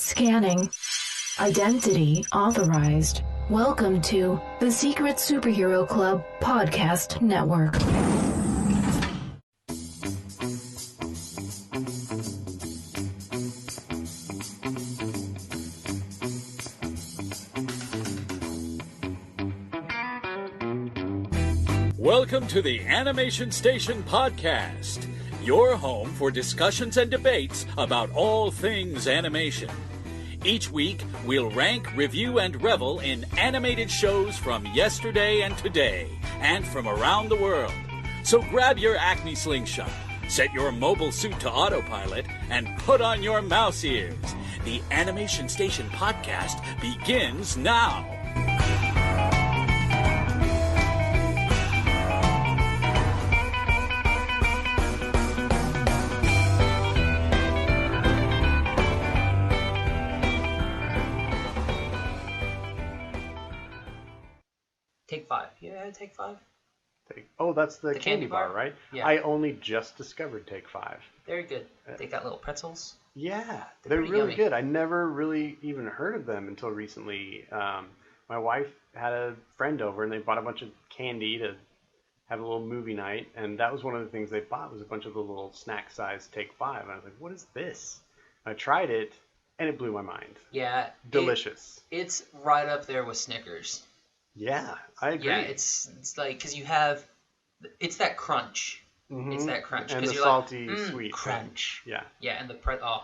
Scanning. Identity authorized. Welcome to the Secret Superhero Club Podcast Network. Welcome to the Animation Station Podcast, your home for discussions and debates about all things animation. Each week, we'll rank, review, and revel in animated shows from yesterday and today, and from around the world. So grab your Acme slingshot, set your mobile suit to autopilot, and put on your mouse ears. The Animation Station Podcast begins now. Take Five. Yeah, Take Five. That's the candy bar, right? Yeah. I only just discovered Take Five. Very good. They got little pretzels. Yeah, they're really yummy. good. I never really even heard of them until recently. My wife had a friend over, and they bought a bunch of candy to have a little movie night, and that was one of the things they bought was a bunch of the little snack-sized Take Five. And I was like, what is this? I tried it, and it blew my mind. Yeah. Delicious. It's right up there with Snickers. Yeah, I agree. Yeah, it's like, because you have, it's that crunch. Mm-hmm. It's that crunch. And the you're salty, like, sweet crunch. Yeah. Yeah, and the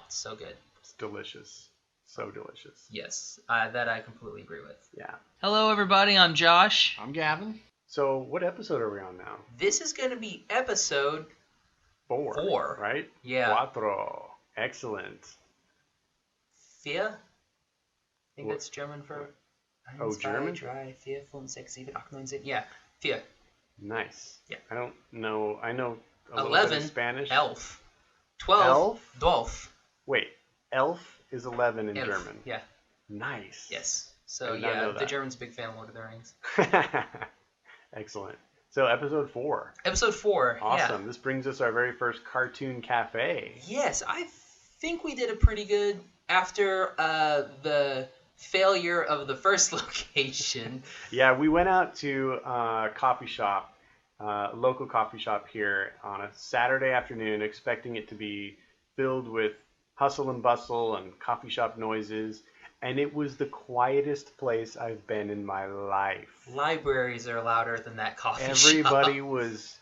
it's so good. It's delicious. So delicious. Yes, that I completely agree with. Yeah. Hello, everybody. I'm Josh. I'm Gavin. So what episode are we on now? This is going to be episode 4. Right? Yeah. Cuatro. Excellent. Vier? I think that's German for... Oh, German? 3, 4, 5, 6, 7, 8, 9, 10. Yeah, vier. Nice. Yeah. I don't know. I know a 11, little bit of Spanish. Elf. 12, Elf? Dolph. Wait, elf is 11 in Elf. German. Yeah. Nice. Yes. I So, did not know the that. German's a big fan of Lord of the Rings. Excellent. So episode 4. Episode 4. Awesome. This brings us our very first cartoon cafe. Yeah. Yes, I think we did a pretty good after the failure of the first location. Yeah, we went out to a coffee shop, local coffee shop here on a Saturday afternoon, expecting it to be filled with hustle and bustle and coffee shop noises, and it was the quietest place I've been in my life. Libraries are louder than that coffee Everybody shop. was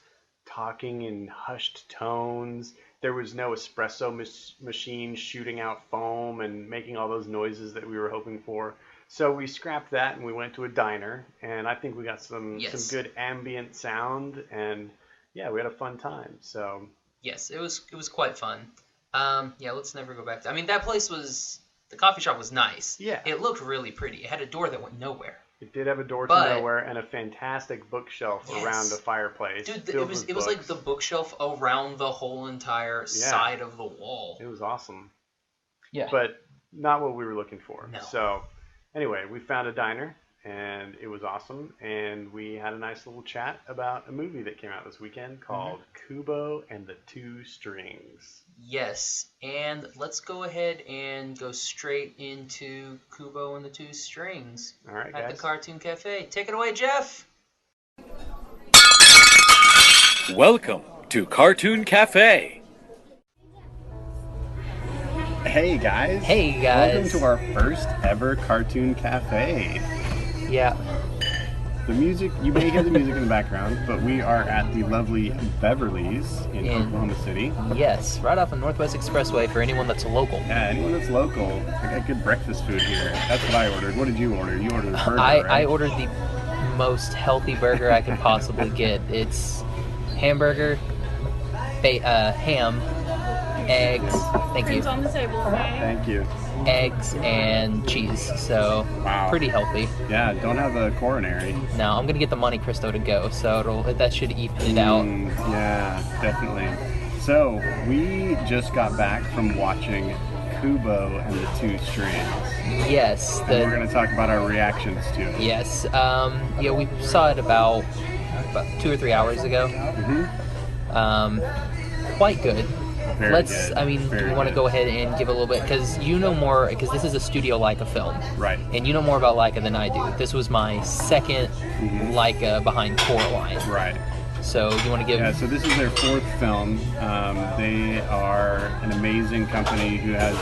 talking in hushed tones. There was no espresso machine shooting out foam and making all those noises that we were hoping for. So we scrapped that and we went to a diner, and I think we got some good ambient sound, and yeah, we had a fun time. So yes, it was quite fun. Yeah, let's never go back to. I mean, that place the coffee shop was nice. Yeah, it looked really pretty. It had a door that went nowhere. It did have a door to nowhere and a fantastic bookshelf around the fireplace. Dude, it was like the bookshelf around the whole entire side of the wall. It was awesome. Yeah. But not what we were looking for. No. So anyway, we found a diner and it was awesome, and we had a nice little chat about a movie that came out this weekend called Kubo and the Two Strings. Yes, and let's go ahead and go straight into Kubo and the Two Strings. All right, at guys. the Cartoon Cafe. Take it away, Jeff. Welcome to Cartoon Cafe. Hey guys. Hey, guys. Welcome to our first ever Cartoon Cafe. Yeah. The music, you may hear the music in the background, but we are at the lovely Beverley's in Oklahoma City. Yes, right off of Northwest Expressway for anyone that's local. Yeah, anyone that's local. I got good breakfast food here. That's what I ordered. What did you order? You ordered a burger, right? I ordered the most healthy burger I could possibly get. It's hamburger, ham, eggs. Thank you. On the table, okay? Thank you. Eggs and cheese. So pretty healthy. Yeah, don't have a coronary. No, I'm gonna get the Monte Cristo to go, so that should even it out. Yeah, definitely. So we just got back from watching Kubo and the Two Strings. Yes. And we're going to talk about our reactions to it. Yes. Yeah, we saw it about 2 or 3 hours ago. Mm-hmm. Quite good. Very good. I mean, do we want to go ahead and give a little bit, because you know more, because this is a Studio Laika film. Right. And you know more about Laika than I do. This was my second Laika behind Coraline. Right. So you want to give... Yeah, so this is their fourth film. They are an amazing company who has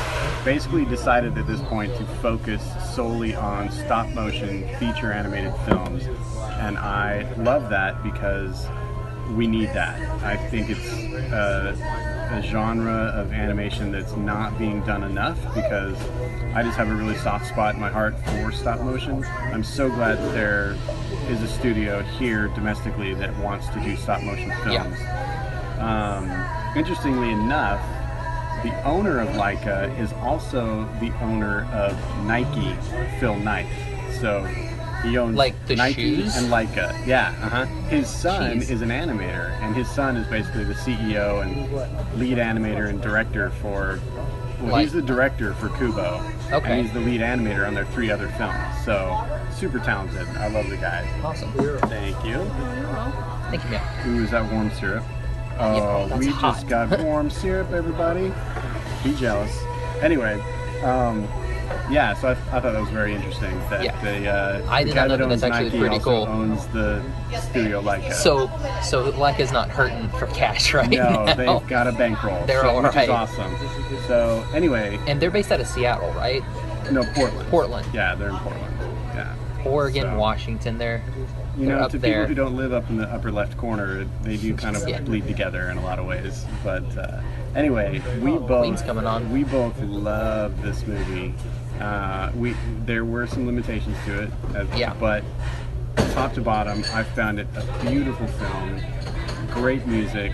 basically decided at this point to focus solely on stop-motion feature animated films. And I love that because we need that. I think it's a genre of animation that's not being done enough, because I just have a really soft spot in my heart for stop motion. I'm so glad that there is a studio here domestically that wants to do stop motion films. Yeah. Interestingly enough, the owner of Laika is also the owner of Nike, Phil Knight. So he owns like the Nike shoes? and Laika. Yeah, His son Jeez. is an animator, and his son is basically the CEO and lead animator and director for... Well, he's the director for Kubo. Okay. And he's the lead animator on their 3 other films. So, super talented. I love the guy. Awesome. Thank you. Thank you, man. Ooh, is that warm syrup? Yeah, that's we hot. just got warm syrup, everybody. Be jealous. Anyway, yeah, so I thought that was very interesting. That I the did guy not know that that. owns That's actually Nike pretty also cool. owns the studio Laika. So Laika's not hurting for cash right no, now. they've got a bankroll. They're so, all which right. is awesome. So anyway, And they're based out of Seattle, right? no, Portland. Portland. Yeah, they're in Portland. Yeah. Oregon, So, Washington, they're to up people there. who don't live up in the upper left corner, they do kind of Yeah. bleed together in a lot of ways. But anyway, we Queen's coming on. both love this movie. There were some limitations to it, but top to bottom, I found it a beautiful film. Great music.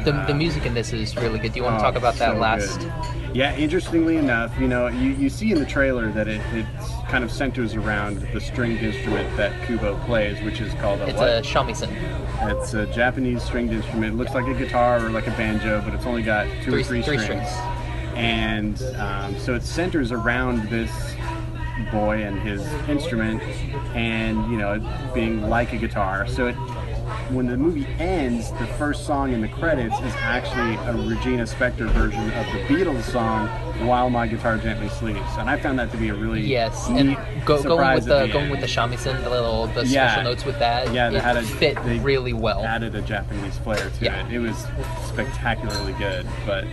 The music in this is really good. Do you want to talk about that so last? good. Yeah, interestingly enough, you see in the trailer that it kind of centers around the stringed instrument that Kubo plays, which is called It's a shamisen. It's a Japanese stringed instrument. It looks like a guitar or like a banjo, but it's only got two or three strings. And so it centers around this boy and his instrument, and it being like a guitar. So when the movie ends, the first song in the credits is actually a Regina Spektor version of the Beatles song "While My Guitar Gently Sleeps," and I found that to be a really neat and going surprise with the shamisen, the special notes with that. Yeah, it fit really well. Added a Japanese flair to Yeah. it. It was spectacularly good, but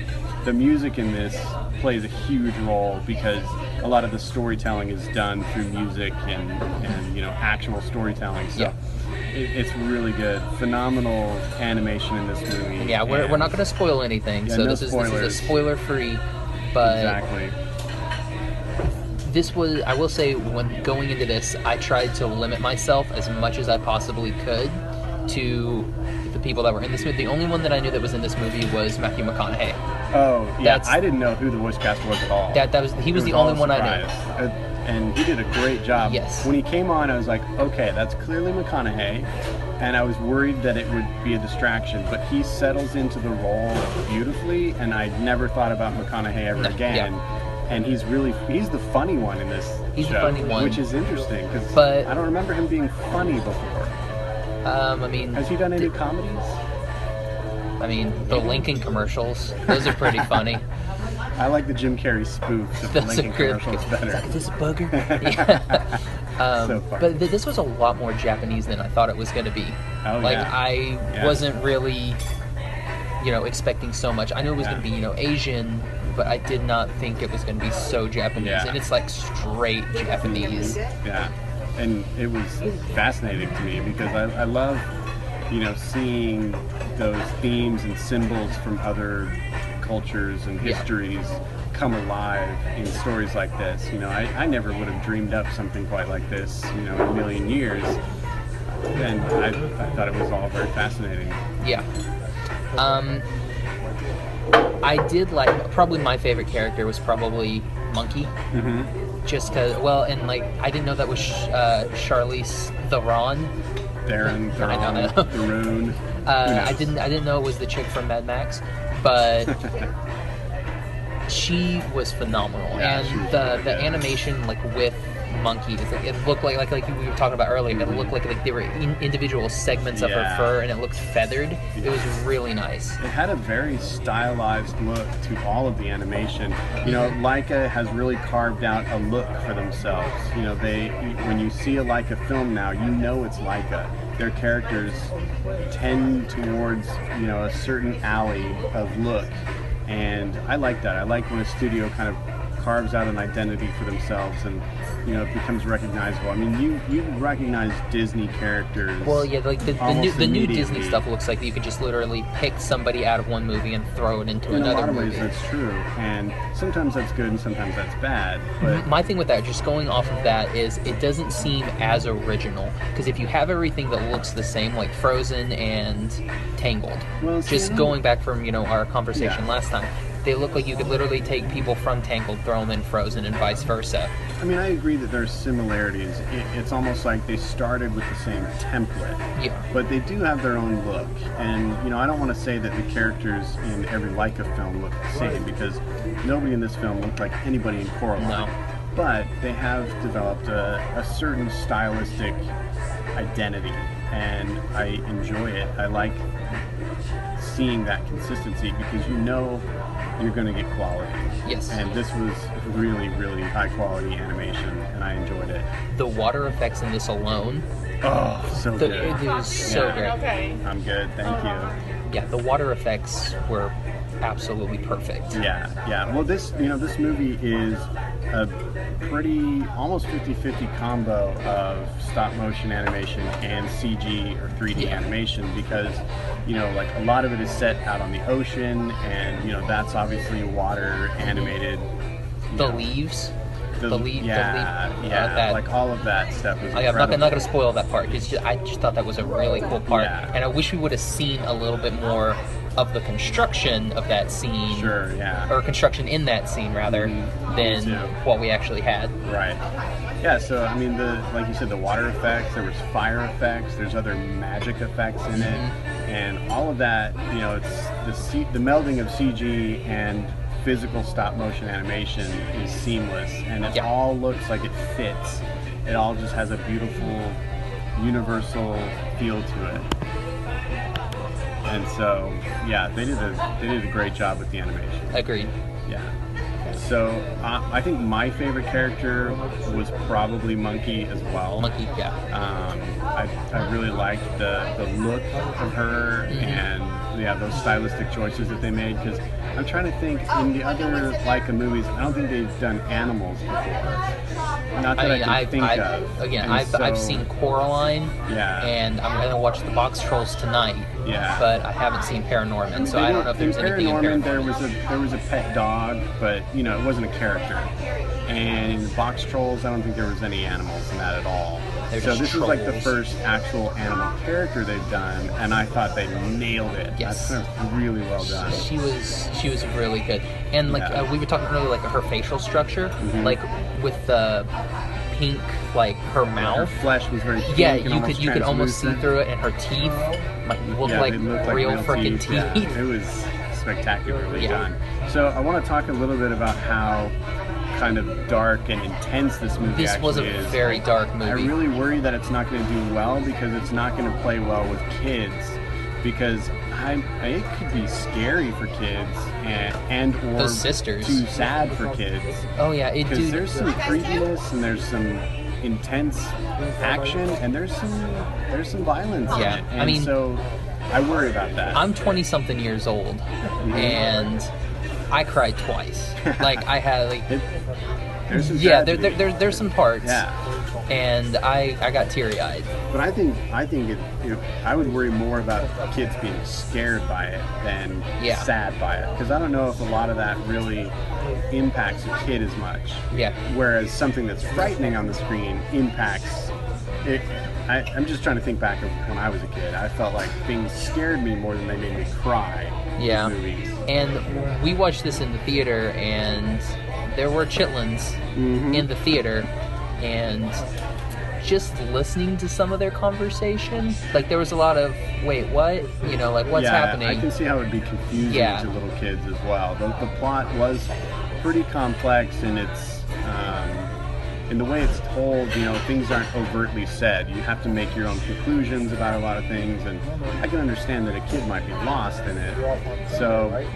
the music in this plays a huge role because a lot of the storytelling is done through music and actual storytelling. So it's really good. Phenomenal animation in this movie. Yeah, we're not going to spoil anything, so no this is a spoiler free. But exactly. This was, I will say, when going into this, I tried to limit myself as much as I possibly could to the people that were in this movie. The only one that I knew that was in this movie was Matthew McConaughey. Oh, yeah. I didn't know who the voice cast was at all. He was the only one I knew. And he did a great job. Yes. When he came on, I was like, okay, that's clearly McConaughey. And I was worried that it would be a distraction, but he settles into the role beautifully, and I never thought about McConaughey ever again. Yeah. And he's the funny one in this He's show, the funny one. which is interesting, because But- I don't remember him being funny before. Has he done any comedies? I mean, the Lincoln commercials, those are pretty funny. I like the Jim Carrey spoofs of the Those Lincoln are good. commercials better. This bugger. Yeah. So funny. But this was a lot more Japanese than I thought it was going to be. Oh, yeah. I wasn't really, expecting so much. I knew it was going to be, Asian, but I did not think it was going to be so Japanese. Yeah. And it's like straight Japanese. Yeah, and it was fascinating to me because I love, seeing those themes and symbols from other cultures and histories come alive in stories like this. I never would have dreamed up something quite like this, in a million years. And I thought it was all very fascinating. Yeah. I did like, probably my favorite character was probably Monkey. Mm-hmm. Just because, I didn't know that was Charlize Theron. Theron. I didn't know it was the chick from Mad Max, but She was phenomenal, Yeah, and she was the really good. animation like with monkeys, it looked like we were talking about earlier. It looked like they were individual segments of her Yeah. fur, and it looked feathered. It was really nice. It had a very stylized look to all of the animation. You know, Laika has really carved out a look for themselves. You know, when you see a Laika film now, you know it's Laika. Their characters tend towards, you know, a certain alley of look, and I like that. I like when a studio kind of carves out an identity for themselves and, you know, it becomes recognizable. I mean, you recognize Disney characters. Well, yeah, like the almost new immediately. Disney stuff looks like you could just literally pick somebody out of one movie and throw it into In a another lot of movie. ways, that's true, and sometimes that's good and sometimes that's bad. But My thing with that, just going off of that, is it doesn't seem as original. Because if you have everything that looks the same, like Frozen and Tangled, Well, see, just I don't- going back from, you know, our conversation Yeah. last time, they look like you could literally take people from Tangled, throw them in Frozen, and vice versa. I mean, I agree that there's similarities. It's almost like they started with the same template. Yeah. But they do have their own look. And, you know, I don't want to say that the characters in every Laika film look the same, because nobody in this film looked like anybody in Coraline. No. But they have developed a certain stylistic identity, and I enjoy it. I like seeing that consistency because you know you're going to get quality. Yes. And this was really, really high quality animation, and I enjoyed it. The water effects in this alone, Oh, so good. it was so Yeah. great. I'm good, thank you. Yeah, the water effects were absolutely perfect. Yeah, yeah. Well, this movie is a pretty almost 50-50 combo of stop motion animation and CG or 3D animation, because, you know, like a lot of it is set out on the ocean, and, you know, that's obviously water animated. you The know. leaves. Yeah, that- like all of that stuff was I'm not incredible. going to spoil that part. I just thought that was a really cool part, Yeah. and I wish we would have seen a little bit more of the construction of that scene, Sure, yeah. or construction in that scene rather, than too. what we actually had. Right. Yeah, so I mean, like you said, the water effects, there was fire effects, there's other magic effects in it, and all of that, you know, it's the melding of CG and physical stop motion animation is seamless, and it Yeah. all looks like it fits. It all just has a beautiful, universal feel to it. And so, yeah, they did a great job with the animation. Agreed. Yeah. So I think my favorite character was probably Monkey as well. Monkey, yeah. I really liked the look of her and those stylistic choices that they made, because I'm trying to think, in the other Laika movies, I don't think they've done animals before. Not that I can think of. Again, And I've so- seen Coraline, Yeah. and I'm going to watch the Box Trolls tonight. Yeah. But I haven't seen Paranorman, so They I don't know if there's in anything in Paranorman, Paranorman. there was a pet dog, but, you know, it wasn't a character. And in Box Trolls, I don't think there was any animals in that at all. They're So just this is like the trolls. first actual animal character they've done, and I thought they nailed it. Yes. That's really well done. She was really good, and like Yeah. we were talking earlier, like her facial structure, like with the pink, like her Her mouth. flesh was very pink Yeah, and you could almost see translucent. through it, and her teeth like looked Yeah, like they looked real freaking teeth. Yeah, it was spectacularly Yeah. done. So I want to talk a little bit about how kind of dark and intense this movie This was a actually is. very dark movie. I really worry that it's not going to do well, because it's not going to play well with kids, because it could be scary for kids and or Those sisters. too sad for kids, Oh yeah, because dude. there's some creepiness and there's some intense action and there's some violence Yeah, in it. I And mean- so I worry about that. I'm 20-something years old, and I cried twice. Like I had like There's some yeah, tragedy. there's some parts. Yeah. And I got teary-eyed. But I think it, I would worry more about kids being scared by it than Yeah. sad by it, because I don't know if a lot of that really impacts a kid as much. Yeah. Whereas something that's frightening on the screen impacts it. I'm just trying to think back of when I was a kid. I felt like things scared me more than they made me cry. in Yeah. Movies. And we watched this in the theater, and there were chitlins in the theater, and just listening to some of their conversation, like there was a lot of, wait, what? You know, like what's happening? I can see how it would be confusing to little kids as well. The plot was pretty complex, and it's in the way it's told, you know, things aren't overtly said. You have to make your own conclusions about a lot of things, and I can understand that a kid might be lost in it. So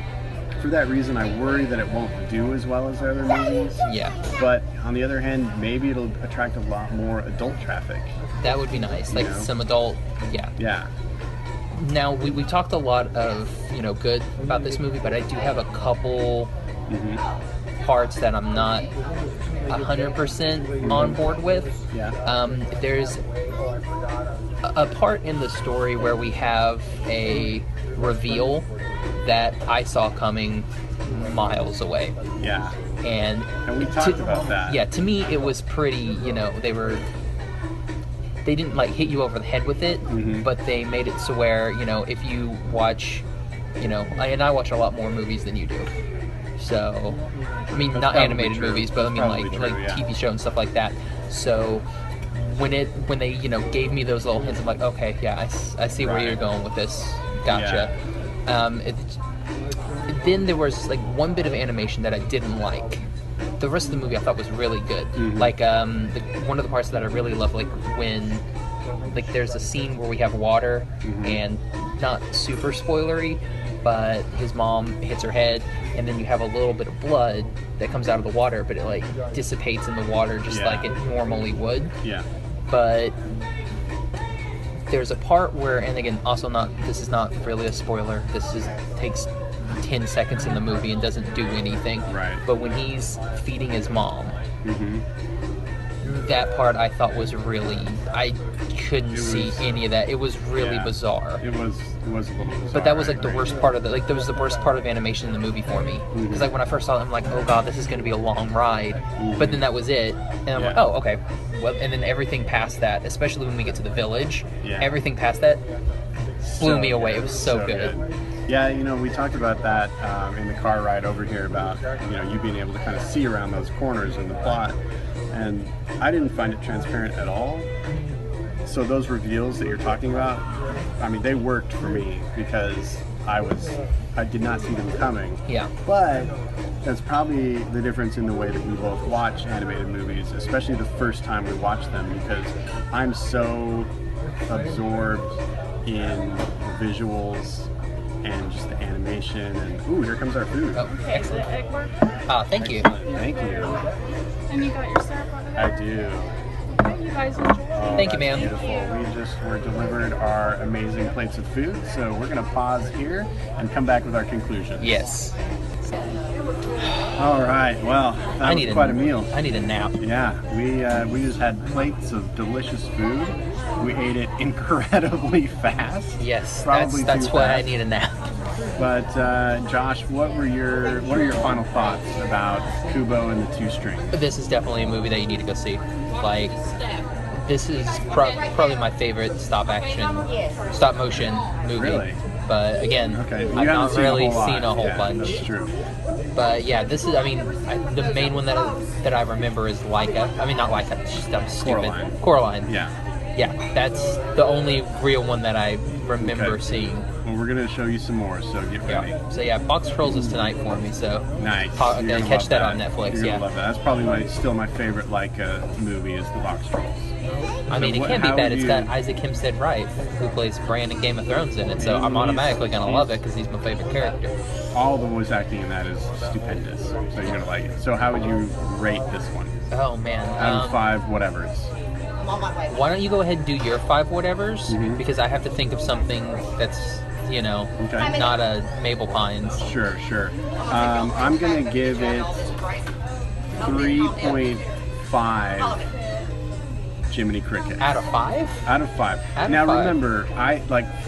for that reason, I worry that it won't do as well as the other movies. Yeah. But on the other hand, maybe it'll attract a lot more adult traffic. That would be nice. Like some adult, Yeah. Now, we talked a lot of, you know, good about this movie, but I do have a couple parts that I'm not 100% on board with. Yeah. There's a part in the story where we have a reveal that I saw coming miles away. Yeah. And we talked about that. Yeah, to me it was pretty, you know, they didn't like hit you over the head with it, but they made it so where, you know, if you watch, you know, and I watch a lot more movies than you do. So, I mean, not animated movies, but I mean like TV show and stuff like that. So when they, you know, gave me those little hints, I'm like, okay, yeah, I see where you're going with this. Gotcha. Yeah. Then there was like one bit of animation that I didn't like. The rest of the movie I thought was really good. Like one of the parts that I really love, like when like there's a scene where we have water and not super spoilery, but his mom hits her head and then you have a little bit of blood that comes out of the water, but it like dissipates in the water just like it normally would. Yeah. But there's a part where, and again, also this is not really a spoiler. Takes 10 seconds in the movie and doesn't do anything. Right. But when he's feeding his mom, that part I thought was really, I couldn't see any of that. It was really bizarre. It was a little bizarre. But that was like the worst part of it. Like that was the worst part of animation in the movie for me. Because like when I first saw it, I'm like, oh god, this is going to be a long ride. But then that was it, and I'm like, oh okay. Well, and then everything past that, especially when we get to the village, everything past that blew me away. It was so good. Yeah, you know, we talked about that in the car ride over here about, you know, you being able to kind of see around those corners in the plot. And I didn't find it transparent at all. So those reveals that you're talking about, I mean, they worked for me because I did not see them coming. Yeah. But that's probably the difference in the way that we both watch animated movies, especially the first time we watch them, because I'm so absorbed in the visuals and just the animation, and ooh, here comes our food. Oh, excellent. Thank you. Thank you. And you got your syrup over there? I do. You guys enjoy. Thank you, ma'am. Beautiful. We just were delivered our amazing plates of food, so we're going to pause here and come back with our conclusions. Yes. All right. Well, that was quite a meal. I need a nap. Yeah, we just had plates of delicious food. We ate it incredibly fast. Yes, Probably that's too why fast. I need a nap. But Josh, what are your final thoughts about Kubo and the Two Strings? This is definitely a movie that you need to go see. Like, this is probably my favorite stop motion movie. Really? But again, I've not really seen a whole bunch. That's true. But yeah, this is, I mean, the main one that I remember is Laika. I mean, not Laika, I'm stupid. Coraline. Yeah, that's the only real one that I remember seeing. Well, we're going to show you some more, so get ready. So yeah, Box Trolls is tonight for me, so nice. Catch that on Netflix. You're gonna love that. That's probably still my favorite Laika movie is the Box Trolls. I mean, it can't be bad. It's got Isaac Hempstead Wright, who plays Bran in Game of Thrones in it, so I'm automatically going to love it because he's my favorite character. All the voice acting in that is stupendous, so you're going to like it. So how would you rate this one? Oh, man. Out of 5 whatevers. Why don't you go ahead and do your 5 whatevers? Because I have to think of something that's, you know, not a Mabel Pines. Sure. I'm going to give it 3.5 Jiminy Cricket. Out of 5? Out of 5. Now remember,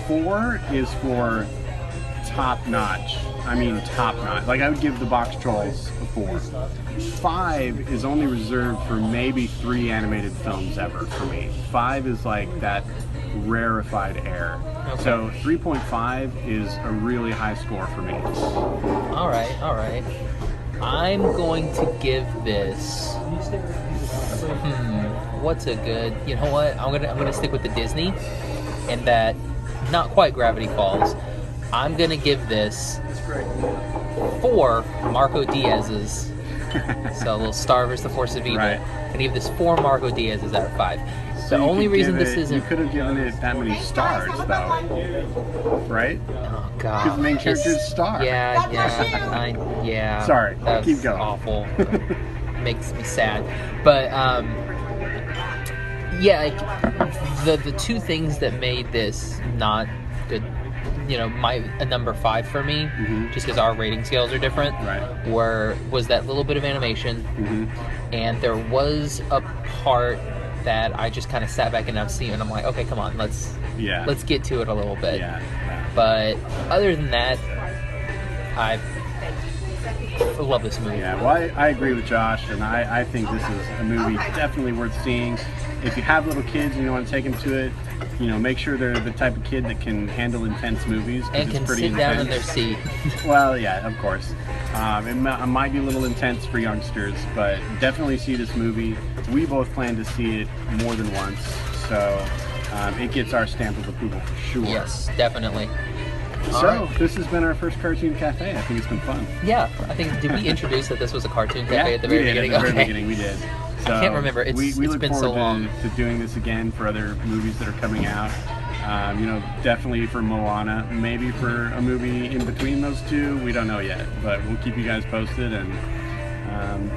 4 is for top notch. I mean top notch. Like I would give the Box Trolls a 4. 5 is only reserved for maybe 3 animated films ever for me. 5 is like that rarefied air. Okay. So 3.5 is a really high score for me. All right. I'm going to give this. What's a good? You know what? I'm gonna stick with the Disney, and that not quite Gravity Falls. I'm gonna give this 4 Marco Diaz's. So a little Star vs. the Force of Evil. Right. I'm gonna give this 4 Marco Diaz's out of 5. So The only reason this you isn't. could have given it that many stars, though, right? Oh God. Because the main character's Star. Yeah. Sorry, That's keep going. Awful. Makes me sad. But yeah, like the 2 things that made this not good, you know, a number 5 for me, just because our rating scales are different, Right. was that little bit of animation, and there was a part that I just kind of sat back and I've seen, and I'm like, okay, come on, let's get to it a little bit. Yeah. But other than that, I love this movie. Yeah, well, I agree with Josh, and I think this is a movie definitely worth seeing. If you have little kids and you want to take them to it, you know, make sure they're the type of kid that can handle intense movies. And can sit down in their seat. Well, yeah, of course. It might be a little intense for youngsters, but definitely see this movie. We both plan to see it more than once, so it gets our stamp of approval for sure. Yes, definitely. So, this has been our first Cartoon Cafe. I think it's been fun. Yeah, I think, did we introduce that this was a Cartoon Cafe Yeah, at the very beginning? At the very beginning, we did. So I can't remember. We look been forward so long. to doing this again for other movies that are coming out. You know, definitely for Moana. Maybe for a movie in between those two. We don't know yet, but we'll keep you guys posted. And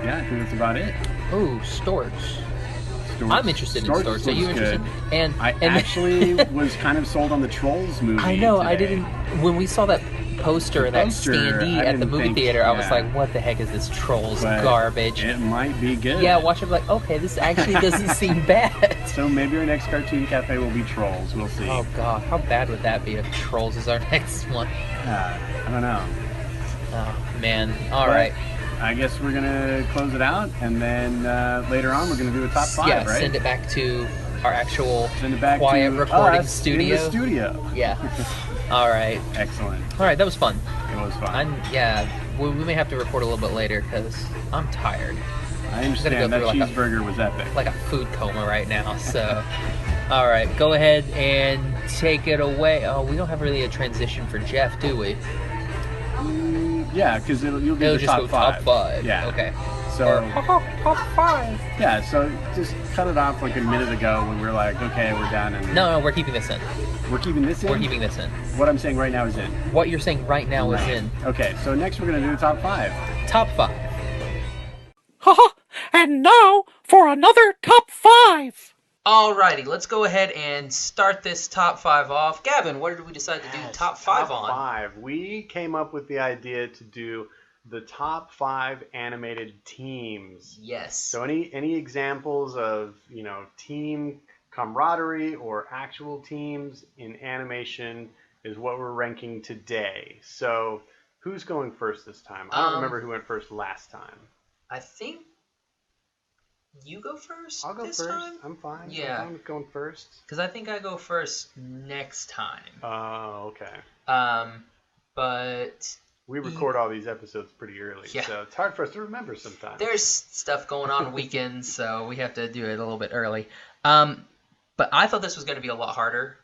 yeah, I think that's about it. Oh, Storks. I'm interested in Storks. Are you interested? And I actually was kind of sold on the Trolls movie. I know. Today. I didn't. When we saw that poster and that standee at the movie theater, I was like, "What the heck is this Trolls garbage?" It might be good. Yeah, watch it. Like, okay, this actually doesn't seem bad. So maybe our next Cartoon Cafe will be Trolls. We'll see. Oh God, how bad would that be if Trolls is our next one? I don't know. Oh man. All right. I guess we're gonna close it out, and then later on we're gonna do a top 5. Yeah, right? send it back to our actual back quiet to recording studio. In the studio. Yeah. All right. Excellent. All right, that was fun. It was fun. We may have to record a little bit later because I'm tired. I understand that cheeseburger was epic. Like a food coma right now. So, all right, go ahead and take it away. Oh, we don't have really a transition for Jeff, do we? Yeah, because you'll do the just top go 5. Top 5. Yeah. Okay. So top 5. Yeah, so just cut it off like a minute ago when we were like, okay, we're done. And No, we're keeping this in. We're keeping this in? We're keeping this in. What I'm saying right now is in. What you're saying right now is in. Okay, so next we're going to do the top 5. Top 5. And now for another top 5. Alrighty, let's go ahead and start this top 5 off. Gavin, what did we decide to do top 5 on? Top 5. We came up with the idea to do the top 5 animated teams. Yes. So any examples of, you know, team camaraderie or actual teams in animation is what we're ranking today. So who's going first this time? I don't remember who went first last time. I think you go first. I'll go this first. Time? I'm fine. Yeah. I'm fine with going first. Because I think I go first next time. Oh, okay. But we record all these episodes pretty early, so it's hard for us to remember sometimes. There's stuff going on weekends, so we have to do it a little bit early. But I thought this was going to be a lot harder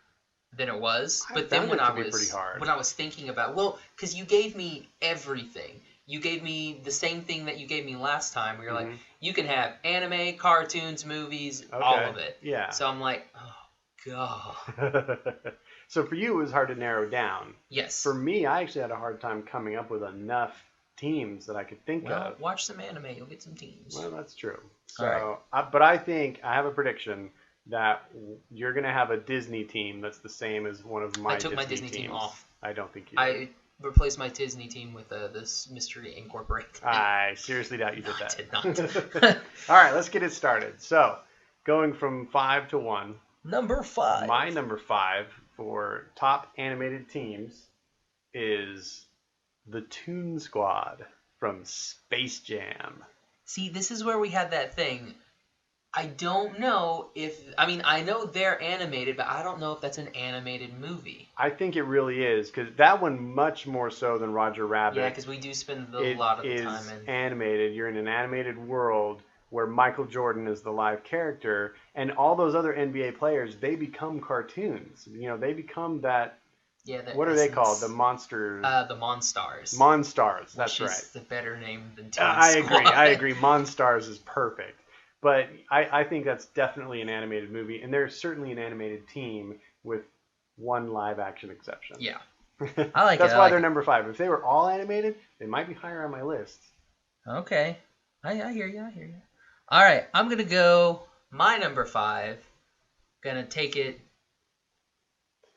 than it was. But then when I was thinking about, because you gave me everything. You gave me the same thing that you gave me last time. Where you're like, you can have anime, cartoons, movies, all of it. Yeah. So I'm like, oh god. So for you, it was hard to narrow down. Yes. For me, I actually had a hard time coming up with enough teams that I could think of. Watch some anime. You'll get some teams. Well, that's true. So, but I think I have a prediction that you're going to have a Disney team that's the same as one of my Disney teams. I took my Disney team off. I don't think you did. I replaced my Disney team with this Mystery Incorporated. I seriously doubt you did that. I did not. All right, let's get it started. So, going from 5 to 1. Number 5. My number 5 for top animated teams is the Toon Squad from Space Jam. See, this is where we had that thing. I don't know if... I mean, I know they're animated, but I don't know if that's an animated movie. I think it really is, because that one much more so than Roger Rabbit. Yeah, because we do spend a lot of the time in... It is animated. You're in an animated world where Michael Jordan is the live character, and all those other NBA players, they become cartoons. You know, they become that... Yeah, what are they called? The Monsters? The Monstars. Monstars, that's right. Which is the better name than Toon I agree. Monstars is perfect. But I think that's definitely an animated movie, and there's certainly an animated team with one live-action exception. Yeah. I like That's it. why they're number 5. If they were all animated, they might be higher on my list. Okay. I hear you. All right. I'm going to go my number 5. Going to take it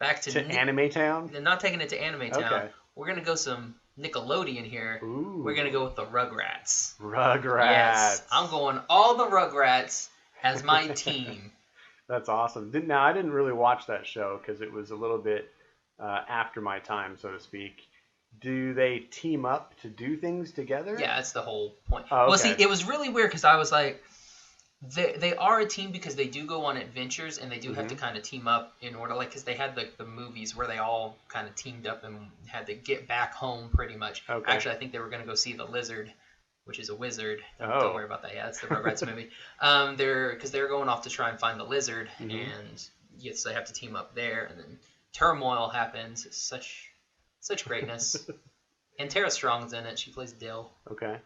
back to Anime Town? Not taking it to Anime Town. Okay. We're going to go some Nickelodeon here. Ooh. We're going to go with the Rugrats. Rugrats. Yes. I'm going all the Rugrats as my team. That's awesome. Now, I didn't really watch that show because it was a little bit after my time, so to speak. Do they team up to do things together? Yeah, that's the whole point. Oh, okay. Well, see, it was really weird because I was like, they are a team because they do go on adventures and they do have to kind of team up in order, like, because they had the movies where they all kind of teamed up and had to get back home pretty much. Okay. Actually, I think they were going to go see the Lizard, which is a wizard. Oh. Don't worry about that. Yeah, that's the Rugrats movie. Because they're going off to try and find the Lizard, and yes, they have to team up there, and then turmoil happens. It's such greatness. And Tara Strong's in it. She plays Dill. Okay.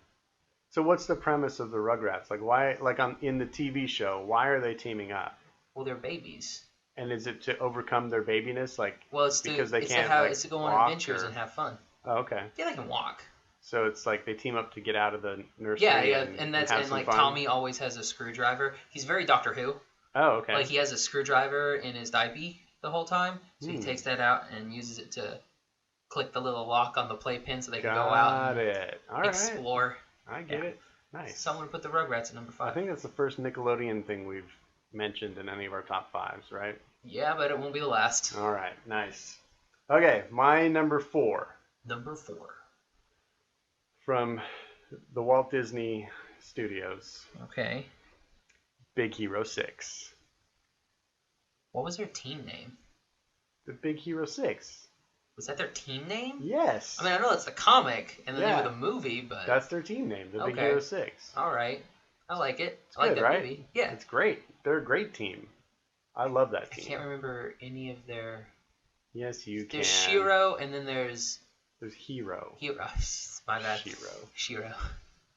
So what's the premise of the Rugrats? Like why? Like in the TV show, why are they teaming up? Well, they're babies. And is it to overcome their babiness? Like it's because to, they can't it's to go on adventures and have fun. Oh, okay. Yeah, they can walk. So it's like they team up to get out of the nursery. Yeah, and like fun. Tommy always has a screwdriver. He's very Doctor Who. Oh, okay. Like he has a screwdriver in his diaper the whole time, so he takes that out and uses it to click the little lock on the playpen so they can go out and explore. I get it. Nice. Someone put the Rugrats at number 5. I think that's the first Nickelodeon thing we've mentioned in any of our top 5s, right? Yeah, but it won't be the last. All right, nice. Okay, my number 4. Number 4. From the Walt Disney Studios. Okay. Big Hero 6. What was their team name? The Big Hero 6. Was that their team name? Yes. I mean, I know that's the comic and the name of the movie, but... That's their team name, the Big Hero 6. All right. I like it. It's I like good, that right? movie. Yeah. It's great. They're a great team. I love that team. I can't remember any of their... Yes, you can. There's Shiro, and then there's... There's Hero. My bad. Shiro.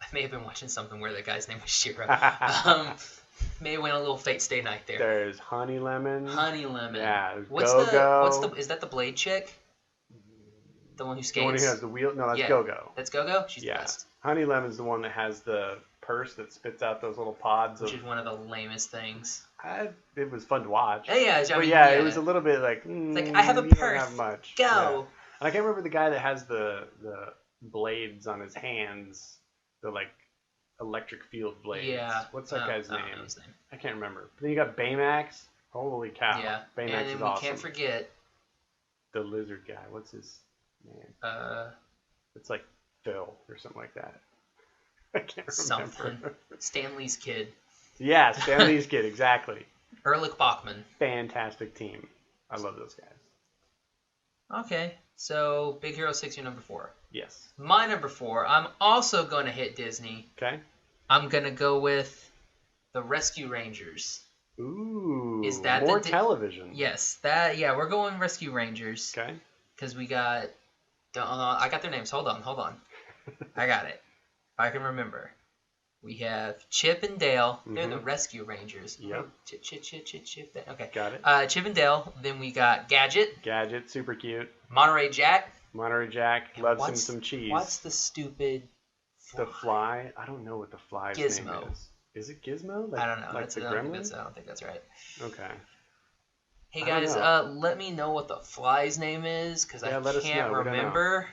I may have been watching something where the guy's name was Shiro. May have went a little Fate Stay Night there. There's Honey Lemon. Yeah, there's Go-Go. Is that the Blade chick? The one who skates? The one who has the wheel? No, that's Go-Go. That's Go-Go? She's the best. Honey Lemon's the one that has the purse that spits out those little pods. Which is one of the lamest things. It was fun to watch. Yeah, it was a little bit like, it's like, I have a purse. Don't have much. Go. Yeah. And I can't remember the guy that has the blades on his hands, the like electric field blades. Yeah. What's that guy's name? I don't know his name. I can't remember. But then you got Baymax. Holy cow. Yeah. Baymax and is then awesome. We can't forget the lizard guy. What's his name? It's like Phil or something like that. I can't remember. Something. Stanley's kid. Yeah, Stanley's kid, exactly. Erlich Bachman. Fantastic team. I love those guys. Okay, so Big Hero 6, your number 4. Yes. My number 4, I'm also going to hit Disney. Okay. I'm going to go with the Rescue Rangers. Ooh. Is that more television? Yes, we're going Rescue Rangers. Okay. Because we got... I got their names. Hold on. I got it. If I can remember. We have Chip and Dale. They're the Rescue Rangers. Yep. Chip. Okay. Got it. Chip and Dale. Then we got Gadget. Gadget, super cute. Monterey Jack. Loves him some cheese. What's the stupid fly? The fly? I don't know what the fly's name is. Is it Gizmo? I don't know. Like the gremlin? I don't think that's right. Okay. Hey guys, let me know what the fly's name is, because I can't remember.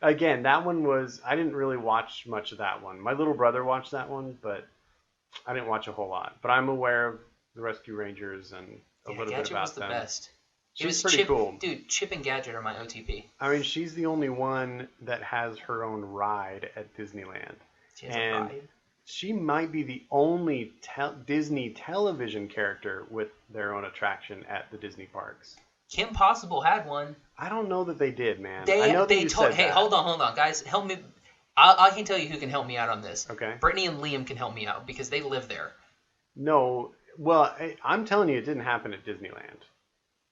Again, that one was... I didn't really watch much of that one. My little brother watched that one, but I didn't watch a whole lot. But I'm aware of the Rescue Rangers and a little Gadget bit about was the them. Best. She's pretty cool. Dude, Chip and Gadget are my OTP. I mean, she's the only one that has her own ride at Disneyland. She has a ride? she might be the only Disney television character with their own attraction at the Disney parks. Kim Possible had one. I don't know that they did, man. They I know that you told. said Hey, that. hold on, guys. Help me. I can tell you who can help me out on this. Okay. Brittany and Liam can help me out because they live there. No, well, I'm telling you, it didn't happen at Disneyland.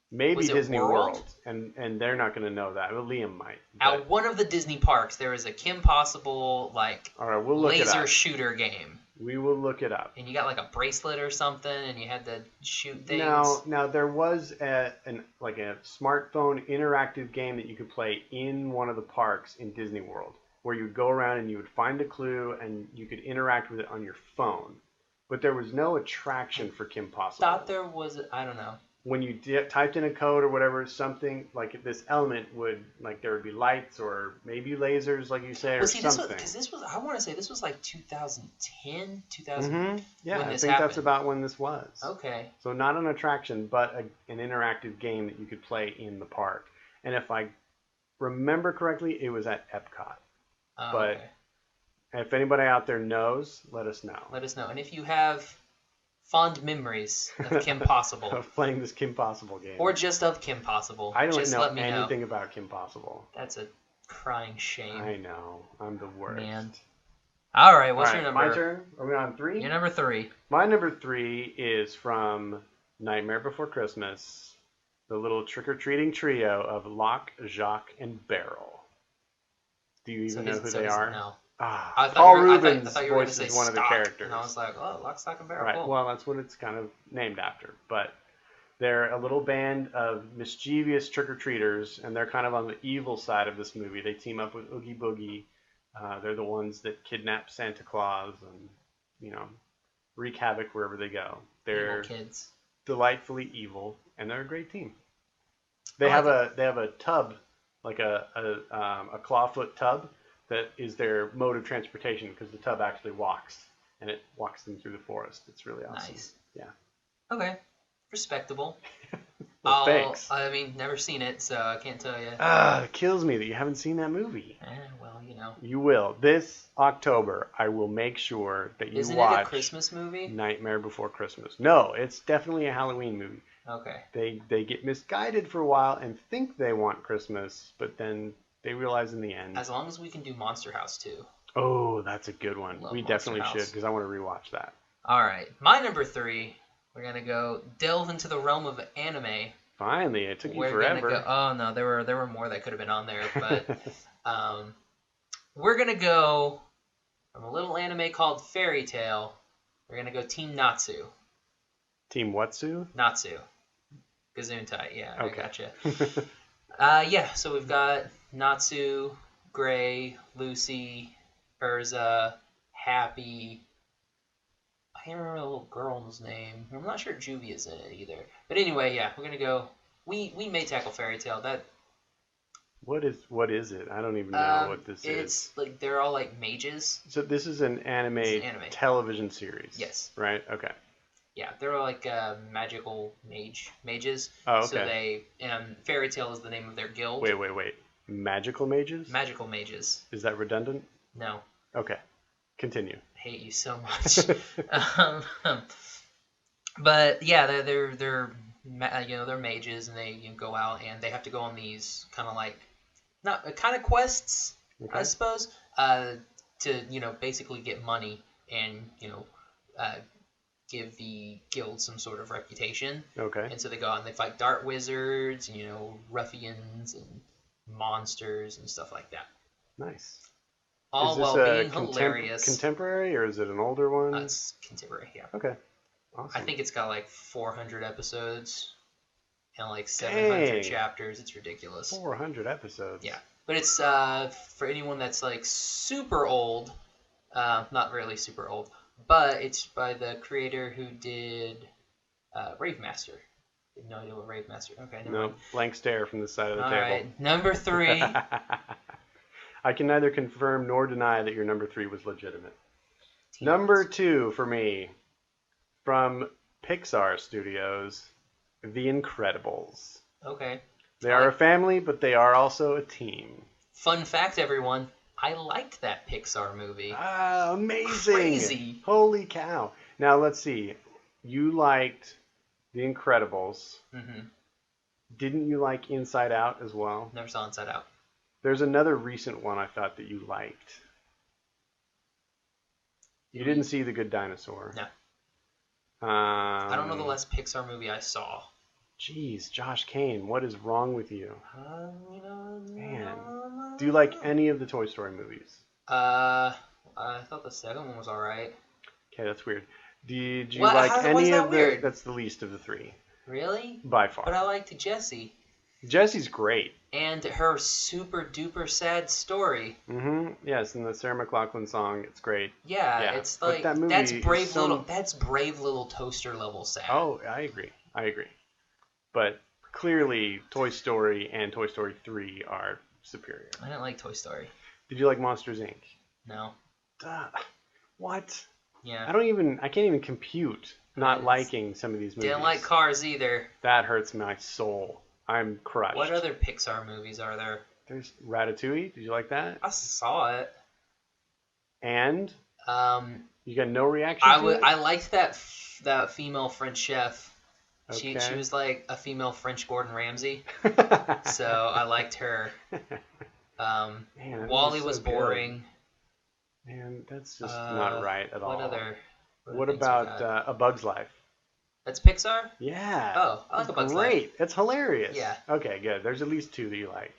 Maybe Disney World, and they're not going to know that. Well, Liam might. At one of the Disney parks, there is a Kim Possible all right, we'll look it laser up. Shooter game. We will look it up. And you got like a bracelet or something, and you had to shoot things. Now there was a smartphone interactive game that you could play in one of the parks in Disney World, where you would go around and you would find a clue and you could interact with it on your phone. But there was no attraction for Kim Possible. Thought there was, I don't know. When you typed in a code or whatever, something like this element would, like there would be lights or maybe lasers, like you say, or something. This was, I want to say this was like 2010, 2000. Mm-hmm. Yeah, when I this think happened. that's about when this was. Okay. So not an attraction, but an interactive game that you could play in the park. And if I remember correctly, it was at Epcot. But okay. If anybody out there knows, let us know. Let us know. And if you have fond memories of Kim Possible. Of playing this Kim Possible game. Or just of Kim Possible. I don't just know let me anything about Kim Possible. That's a crying shame. I know. I'm the worst. Man. All right, what's your number? My turn? Are we on 3? Your number 3. My number 3 is from Nightmare Before Christmas. The little trick-or-treating trio of Locke, Jacques, and Beryl. Do you even know who they are? No. Paul Rubens voices one of the characters. And I was like, oh, Lock, Stock, and Barrel. Right. Cool. Well, that's what it's kind of named after. But they're a little band of mischievous trick-or-treaters, and they're kind of on the evil side of this movie. They team up with Oogie Boogie. They're the ones that kidnap Santa Claus and, wreak havoc wherever they go. They're evil kids. Delightfully evil, and they're a great team. They have a tub, like a clawfoot tub, that is their mode of transportation because the tub actually walks, and it walks them through the forest. It's really awesome. Nice. Yeah. Okay. Respectable. Well, thanks. I mean, never seen it, so I can't tell you. It kills me that you haven't seen that movie. Well, You will. This October, I will make sure that you Isn't watch it a Christmas movie? Nightmare Before Christmas. No, it's definitely a Halloween movie. Okay. They get misguided for a while and think they want Christmas, but then they realize in the end. As long as we can do Monster House too. Oh, that's a good one. Love we Monster definitely House. should because I want to rewatch that. All right. My number 3, we're going to go delve into the realm of anime. Finally, it took you forever. Oh, no, there were more that could have been on there, but we're going to go from a little anime called Fairy Tail. We're going to go Team Natsu. Team Watsu? Natsu. Gesundheit, yeah, okay. I gotcha. So we've got Natsu, Gray, Lucy, Urza, Happy. I can't remember the little girl's name. I'm not sure Juvia's in it either. But anyway, yeah, we're gonna go. We may tackle Fairy Tail. What is it? I don't even know what this is. It's like they're all like mages. So this is an anime television series. Yes. Right. Okay. Yeah, they're like magical mages. Oh, okay. So they Fairy Tail is the name of their guild. Wait. Magical mages? Magical mages. Is that redundant? No. Okay. Continue. I hate you so much. But yeah, they're mages, and they go out and they have to go on these kind of like quests, okay. I suppose, to basically get money and give the guild some sort of reputation. Okay. And so they go out and they fight dark wizards, and, ruffians and monsters and stuff like that. Nice. All is this while being hilarious. Contemporary, or is it an older one? It's contemporary, yeah. Okay. Awesome. I think it's got like 400 episodes and like 700 chapters. It's ridiculous. 400 episodes. Yeah. But it's for anyone that's like super old, not really super old, but it's by the creator who did Rave Master. No idea what Rave Master. Okay, never mind. Blank stare from the side of the table. All right, number 3. I can neither confirm nor deny that your number 3 was legitimate. Number 2 for me, from Pixar Studios, The Incredibles. Okay. They are a family, but they are also a team. Fun fact, everyone. I liked that Pixar movie. Ah, amazing. Crazy. Holy cow. Now, let's see. You liked The Incredibles. Mm-hmm. Didn't you like Inside Out as well? Never saw Inside Out. There's another recent one I thought that you liked. You didn't see The Good Dinosaur. No. I don't know the last Pixar movie I saw. Jeez, Josh Kane, what is wrong with you? Man. Do you like any of the Toy Story movies? I thought the second one was alright. Okay, that's weird. Did you like any of the... That's the least of the three. Really? By far. But I liked Jessie. Jesse's great. And her super duper sad story. Mm-hmm. Yes, and the Sarah McLachlan song, it's great. Yeah, it's like that's brave little toaster level sad. Oh, I agree. But clearly Toy Story and Toy Story 3 are superior. I didn't like Toy Story. Did you like Monsters Inc? No. What? Yeah. I can't even compute not liking some of these movies. Didn't like Cars either. That hurts my soul. I'm crushed. What other Pixar movies are there? There's Ratatouille. Did you like that? I saw it. And? You got no reaction to it? I liked that female French chef. Okay. She was like a female French Gordon Ramsay. So I liked her. Man, Wall-E was boring. Man, that's just not right at all. What about A Bug's Life? That's Pixar? Yeah. Oh, I like A Bug's Life. Great. It's hilarious. Yeah. Okay, good. There's at least two that you like.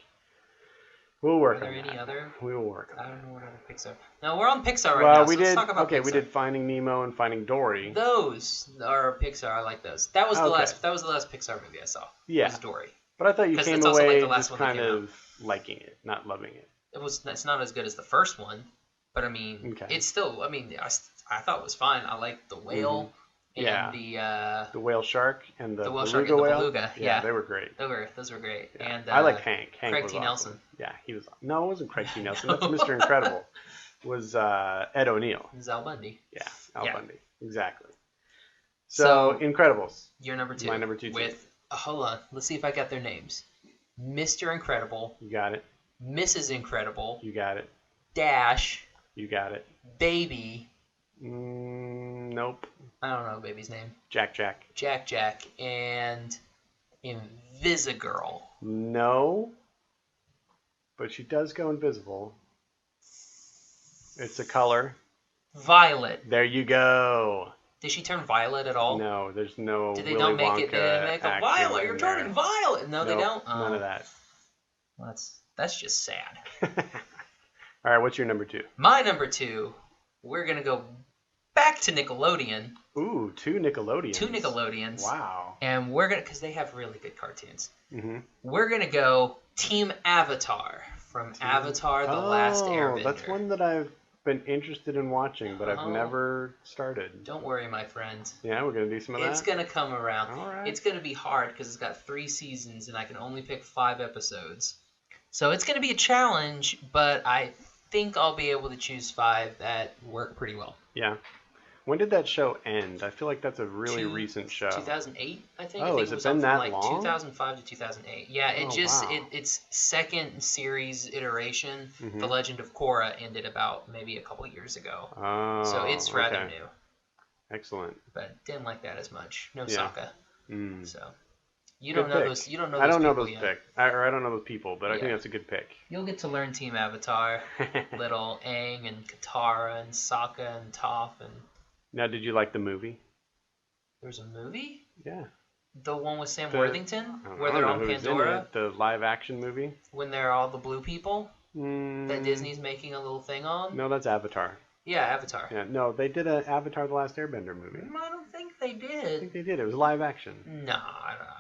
We'll work on that. Are there any other? We will work on that. I don't know what other Pixar. No, we're on Pixar right now, let's talk about Pixar. We did Finding Nemo and Finding Dory. Those are Pixar. I like those. That was the last Pixar movie I saw. Yeah. It was Dory. But I thought you came away just kind of liking it, not loving it. It's not as good as the first one, but I mean, it's still. I mean, I thought it was fine. I liked the whale and the whale shark and the beluga. Yeah, they were great. Those were great. Yeah. And I like Hank. Craig was T. awesome. Nelson. Yeah, he was. No, it wasn't Craig T. Nelson. That's Mr. Incredible. It was Ed O'Neill. Al Bundy. Yeah, Al Bundy. Exactly. So Incredibles. Your number two. My number two. Hold on. Let's see if I got their names. Mr. Incredible. You got it. Mrs. Incredible. You got it. Dash. You got it. Baby. Nope. I don't know Baby's name. Jack. And Invisigirl. No. But she does go invisible. It's a color. Violet. There you go. Did she turn violet at all? No, there's no. Did they not make it? They didn't make a violet. You're turning violet. No, they don't. None of that. Well, that's just sad. All right, what's your number two? My number two. We're gonna go back to Nickelodeon. Ooh, two Nickelodeons. Two Nickelodeons. Wow. And we're gonna, because they have really good cartoons. Mm-hmm. We're gonna go Team Avatar from Avatar: The Last Airbender. That's one that I've been interested in watching, but I've never started. Don't worry, my friend. Yeah, we're gonna do some of that. It's gonna come around. All right. It's gonna be hard because it's got 3 seasons and I can only pick 5 episodes. So it's gonna be a challenge, but I think I'll be able to choose 5 that work pretty well. Yeah. When did that show end? I feel like that's a really recent show. 2008, I think. Oh, has it been that long? 2005 to 2008. Yeah, its second series iteration, The Legend of Korra, ended about maybe a couple years ago. Oh, so it's rather new. Excellent. But didn't like that as much. No Sokka. So you good don't know pick. those. You don't know. I don't know those those picks. I don't know those people, but I think that's a good pick. You'll get to learn Team Avatar. Little Aang and Katara and Sokka and Toph and. Now, did you like the movie? There's a movie? Yeah. The one with Sam Worthington? Where they're on Pandora? The live-action movie? When they're all the blue people? That Disney's making a little thing on? No, that's Avatar. Yeah, Avatar. Yeah, no, they did an Avatar: The Last Airbender movie. I don't think they did. I think they did. It was live action. No,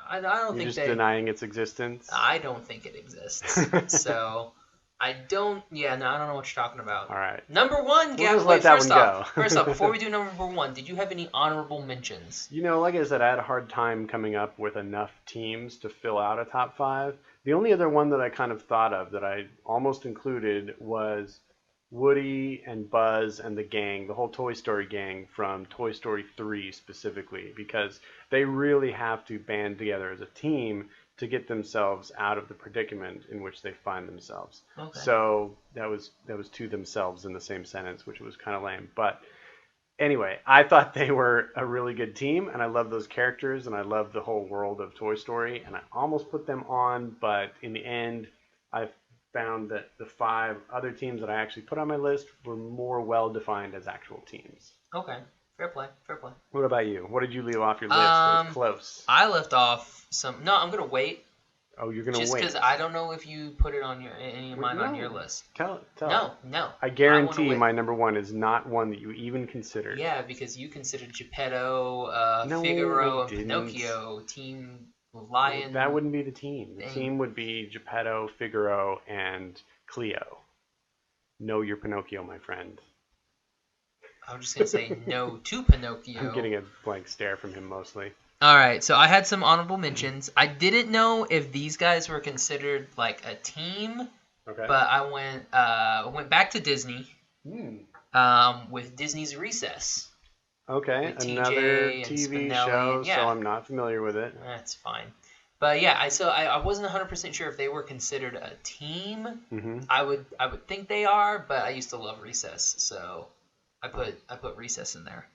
I don't think You're just denying its existence? I don't think it exists. So... I don't know what you're talking about. All right. Number 1, Gavin. We'll first off, before we do number 1, did you have any honorable mentions? You know, like I said, I had a hard time coming up with enough teams to fill out a top 5. The only other one that I kind of thought of that I almost included was Woody and Buzz and the gang, the whole Toy Story gang from Toy Story 3 specifically, because they really have to band together as a team to get themselves out of the predicament in which they find themselves. Okay. So that was to themselves in the same sentence, which was kind of lame. But anyway, I thought they were a really good team, and I love those characters, and I love the whole world of Toy Story, and I almost put them on, but in the end, I found that the 5 other teams that I actually put on my list were more well-defined as actual teams. Okay. Fair play. What about you? What did you leave off your list? It was close. I left off some... No, I'm going to wait. Oh, you're going to wait? Just because I don't know if you put it on any of mine on your list. Tell No. I guarantee my number 1 is not one that you even considered. Yeah, because you considered Geppetto, Figaro, and Pinocchio, Team Lion. That wouldn't be the team. The team would be Geppetto, Figaro, and Cleo. Know your Pinocchio, my friend. I'm just going to say no to Pinocchio. I'm getting a blank stare from him mostly. All right, so I had some honorable mentions. I didn't know if these guys were considered like a team, but I went back to Disney with Disney's Recess. Okay, another TV show, so I'm not familiar with it. That's fine. But yeah, I wasn't 100% sure if they were considered a team. Mm-hmm. I would think they are, but I used to love Recess, so I put Recess in there.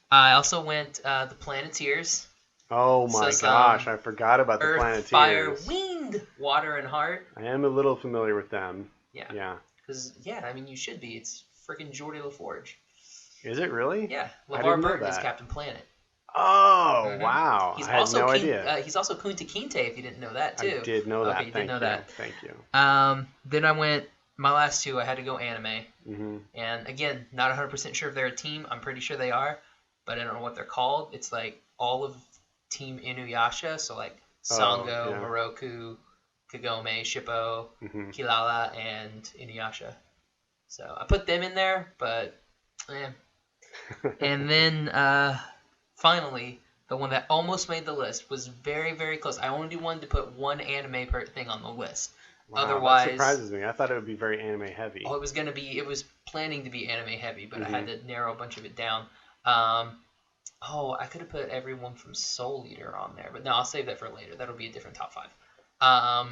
I also went the Planeteers. Oh my gosh, I forgot about the Planeteers. Fire, Wind, Water, and Heart. I am a little familiar with them. Yeah. Because, I mean, you should be. It's freaking Geordie LaForge. Is it really? Yeah. LeVar Burton is Captain Planet. Oh, wow. I had no idea. He's also Kunta Kinte, if you didn't know that, too. I did know that. Okay, you did know that. Thank you. Then I went, my last 2, I had to go anime. Mm-hmm. And, again, not 100% sure if they're a team. I'm pretty sure they are, but I don't know what they're called. It's like all of Team Inuyasha, so like Sango, Moroku, Kagome, Shippo, Kilala, and Inuyasha. So I put them in there, but And then finally, the one that almost made the list was very, very close. I only wanted to put one anime thing on the list. Wow, Otherwise, that surprises me. I thought it would be very anime heavy. Oh, it was planning to be anime heavy, but I had to narrow a bunch of it down. I could have put everyone from Soul Eater on there, but no, I'll save that for later. That'll be a different top 5.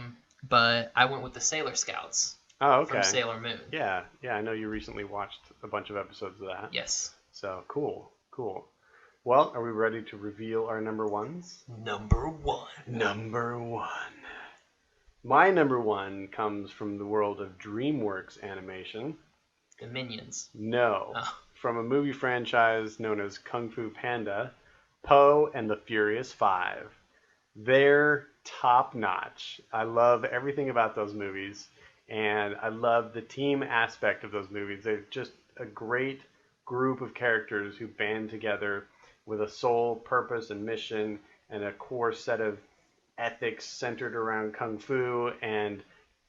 But I went with the Sailor Scouts. Oh, okay. From Sailor Moon. Yeah. I know you recently watched a bunch of episodes of that. Yes. So, cool. Well, are we ready to reveal our number 1s? Number 1. My number 1 comes from the world of DreamWorks animation. The Minions. No. Oh. From a movie franchise known as Kung Fu Panda, Po and the Furious 5. They're top-notch. I love everything about those movies, and I love the team aspect of those movies. They're just a great group of characters who band together with a sole purpose and mission and a core set of ethics centered around Kung Fu and